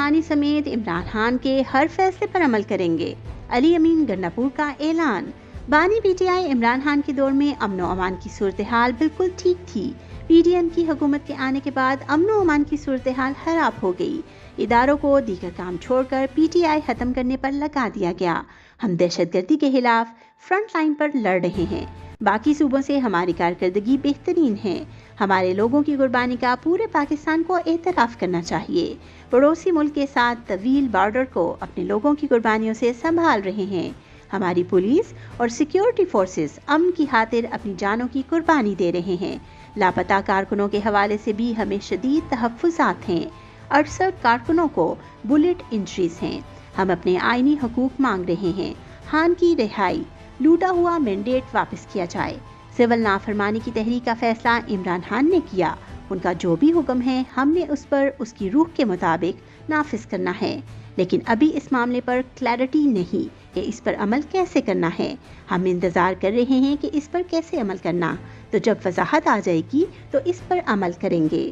बानी समेत इमरान खान के हर फैसले पर अमल करेंगे। अली अमीन गन्नापुर का ऐलान। बानी पीटीआई इमरान खान के दौर में अमन व अमान की सूरत हाल बिल्कुल ठीक थी। पीडीएम की हुकूमत के आने के बाद अमन व अमान की सूरत हाल खराब हो गई। इदारों को दीगर काम छोड़कर पीटीआई खत्म करने पर लगा दिया गया। हम दहशतगर्दी के खिलाफ फ्रंट लाइन पर लड़ रहे हैं। बाकी सूबों से हमारी कारकर्दगी बेहतरीन है। हमारे लोगों की कुर्बानी का पूरे पाकिस्तान को एतराफ़ करना चाहिए। पड़ोसी मुल्क के साथ तवील बॉर्डर को अपने लोगों की कुर्बानियों से संभाल रहे हैं। हमारी पुलिस और सिक्योरिटी फोर्सेस अमन की खातिर अपनी जानों की कुर्बानी दे रहे हैं। लापता कारकुनों के हवाले से भी हमें शदीद तहफ़्फ़ुज़ात हैं। 68 कारकुनों को बुलेट इंजरीज हैं। हम अपने आईनी हकूक मांग रहे हैं। खान की रिहाई, लूटा हुआ मैंडेट वापस किया जाए। सिविल नाफरमानी की तहरीक का फैसला इमरान खान ने किया। उनका जो भी हुक्म है हमने उस पर उसकी रूह के मुताबिक नाफिज करना है। लेकिन अभी इस मामले पर क्लैरिटी नहीं कि इस पर अमल कैसे करना है। हम इंतज़ार कर रहे हैं कि इस पर कैसे अमल करना, तो जब वजाहत आ जाएगी तो इस पर अमल करेंगे।